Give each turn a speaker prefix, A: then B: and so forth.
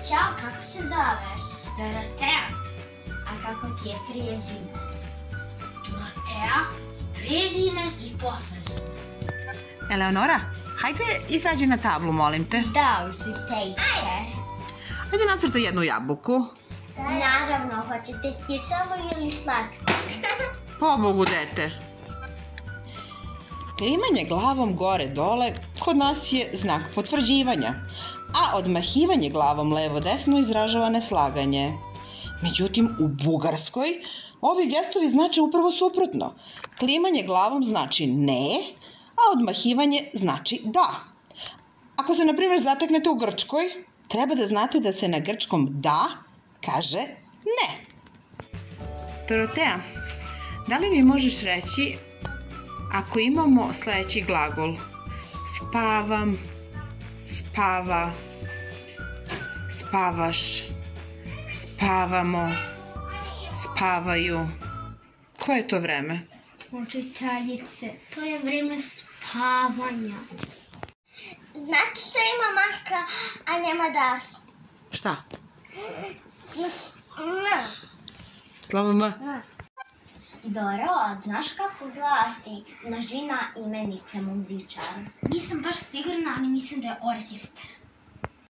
A: Ćao, kako se zoveš? Dorotea. A kako ti je prezime? Dorotea, prezime i posazime.
B: Eleonora, hajde izađi na tablu, molim te.
A: Da, učiteljice.
B: Hajde nacrtaj jednu jabuku.
A: Naravno, hoćete kiselo ili slatko?
B: Pobogu, dete. Klimanje glavom gore-dole kod nas je znak potvrđivanja, a odmahivanje glavom levo-desno izražava neslaganje. Međutim, u Bugarskoj ovi gestovi znače upravo suprotno. Klimanje glavom znači ne, a odmahivanje znači da. Ako se, na primjer, zateknete u Grčkoj, treba da znate da se na grčkom da kaže ne. Dorotea, da li mi možeš reći ako imamo sledeći glagol? Spavam, spava, spavaš, spavamo, spavaju. Koje je to vreme?
A: Učiteljice, to je vreme spavanja. Znate što ima Marka, a nema Darko?
B: Šta?
A: M.
B: Slovo M.
A: Doro, a znaš kako glasi množina imenice muzičara? Nisam baš sigurna, ali mislim da je orkestar.